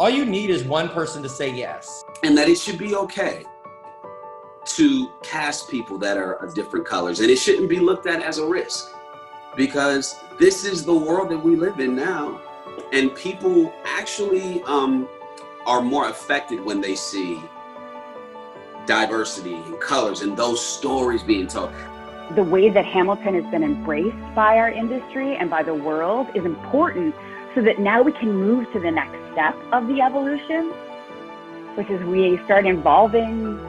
All you need is one person to say yes. And that it should be okay to cast people that are of different colors. And it shouldn't be looked at as a risk, because this is the world that we live in now. And people actually are more affected when they see diversity and colors and those stories being told. The way that Hamilton has been embraced by our industry and by the world is important, so that now we can move to the next step of the evolution, which is we start involving,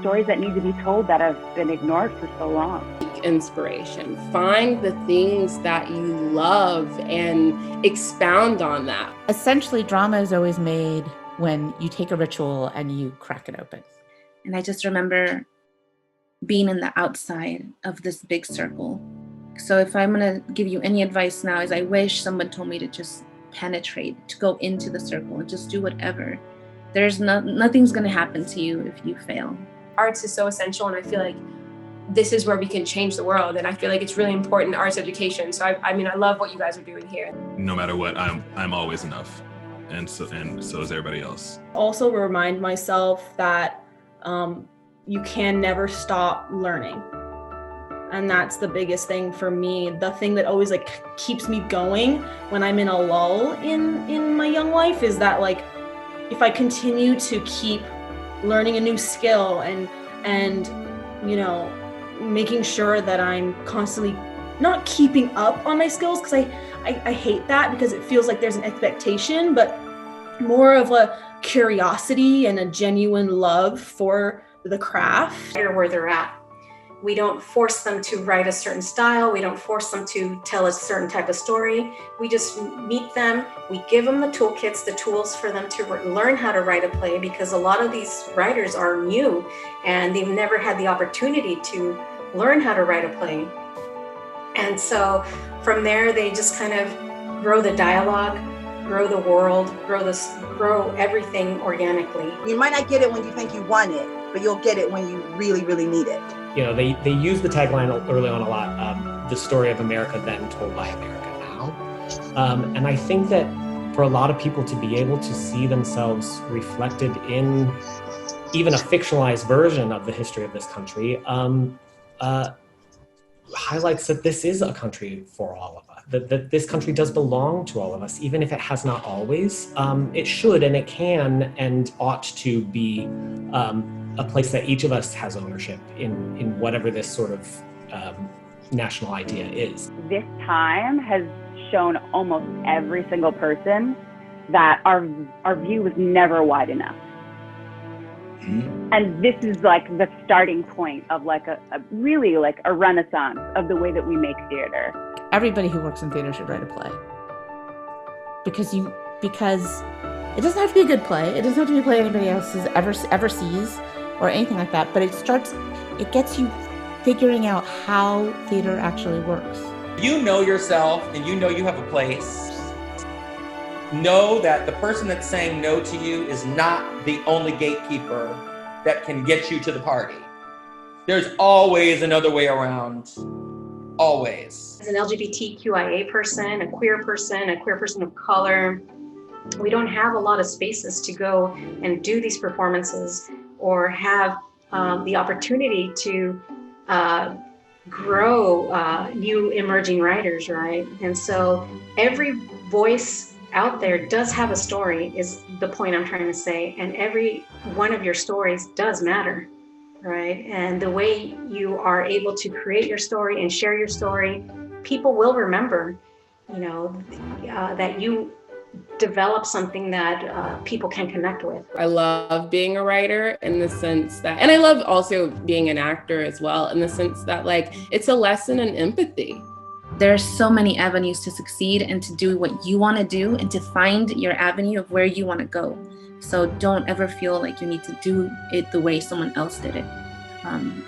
stories that need to be told that have been ignored for so long. Inspiration. Find the things that you love and expound on that. Essentially, drama is always made when you take a ritual and you crack it open. And I just remember being in the outside of this big circle. So if I'm gonna give you any advice now, is I wish someone told me to just penetrate, to go into the circle and just do whatever. There's nothing's gonna happen to you if you fail. Arts is so essential, and I feel like this is where we can change the world. And I feel like it's really important, arts education. So I love what you guys are doing here. No matter what, I'm always enough. And so is everybody else. Also remind myself that you can never stop learning. And that's the biggest thing for me. The thing that always keeps me going when I'm in a lull in my young life is that if I continue to keep learning a new skill and making sure that I'm constantly not keeping up on my skills, because I hate that, because it feels like there's an expectation, but more of a curiosity and a genuine love for the craft. Where they're at. We don't force them to write a certain style. We don't force them to tell a certain type of story. We just meet them. We give them the toolkits, the tools for them to learn how to write a play, because a lot of these writers are new and they've never had the opportunity to learn how to write a play. And so from there, they just kind of grow the dialogue, grow the world, grow everything organically. You might not get it when you think you want it, but you'll get it when you really, really need it. They use the tagline early on a lot, the story of America then told by America now. And I think that for a lot of people to be able to see themselves reflected in even a fictionalized version of the history of this country highlights that this is a country for all of us, that this country does belong to all of us, even if it has not always. It should and it can and ought to be a place that each of us has ownership in whatever this sort of national idea is. This time has shown almost every single person that our view was never wide enough. Mm-hmm. And this is the starting point of a really a renaissance of the way that we make theater. Everybody who works in theater should write a play. Because it doesn't have to be a good play. It doesn't have to be a play anybody else ever sees or anything like that, but it gets you figuring out how theater actually works. You know yourself and you know you have a place. Know that the person that's saying no to you is not the only gatekeeper that can get you to the party. There's always another way around. Always. As an LGBTQIA person, a queer person of color, we don't have a lot of spaces to go and do these performances or have the opportunity to grow new emerging writers, right? And so every voice out there does have a story, is the point I'm trying to say. And every one of your stories does matter, right? And the way you are able to create your story and share your story, people will remember, that you develop something that people can connect with. I love being a writer in the sense that, and I love also being an actor as well, in the sense that it's a lesson in empathy. There's so many avenues to succeed and to do what you want to do and to find your avenue of where you want to go. So don't ever feel like you need to do it the way someone else did it.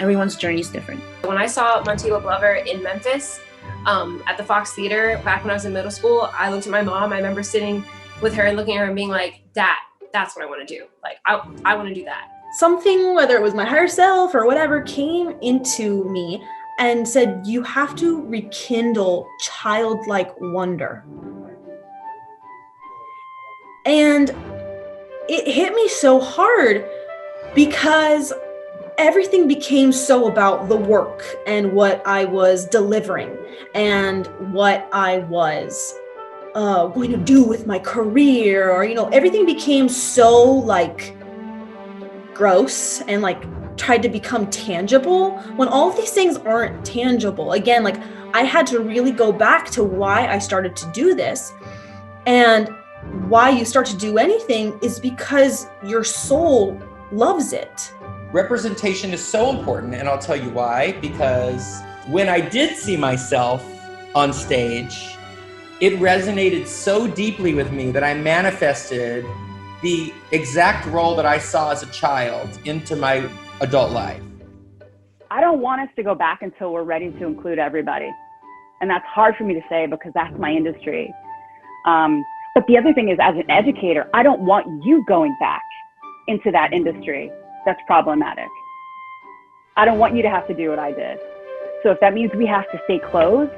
Everyone's journey is different. When I saw Montego Glover in Memphis at the Fox Theater back when I was in middle school, I looked at my mom. I remember sitting with her and looking at her and being like, Dad, that's what I want to do. I want to do that. Something, whether it was my higher self or whatever, came into me and said, you have to rekindle childlike wonder. And it hit me so hard because everything became so about the work and what I was delivering and what I was going to do with my career, or, you know, everything became so like gross and like tried to become tangible when all of these things aren't tangible. Again, like I had to really go back to why I started to do this, and why you start to do anything is because your soul loves it. Representation is so important, and I'll tell you why. Because when I did see myself on stage, it resonated so deeply with me that I manifested the exact role that I saw as a child into my adult life. I don't want us to go back until we're ready to include everybody. And that's hard for me to say because that's my industry. But the other thing is, as an educator, I don't want you going back into that industry. That's problematic. I don't want you to have to do what I did. So if that means we have to stay closed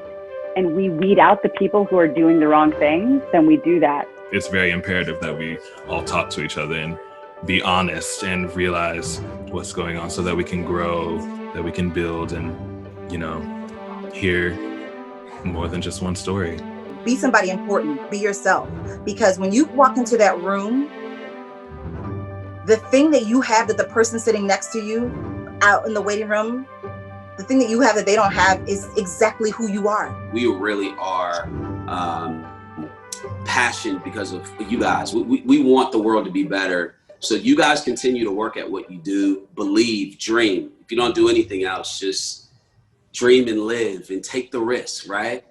and we weed out the people who are doing the wrong things, then we do that. It's very imperative that we all talk to each other and be honest and realize what's going on so that we can grow, that we can build and, you know, hear more than just one story. Be somebody important, be yourself. Because when you walk into that room, the thing that you have that the person sitting next to you out in the waiting room, the thing that you have that they don't have is exactly who you are. We really are passionate because of you guys. We want the world to be better. So you guys continue to work at what you do, believe, dream. If you don't do anything else, just dream and live and take the risk, right?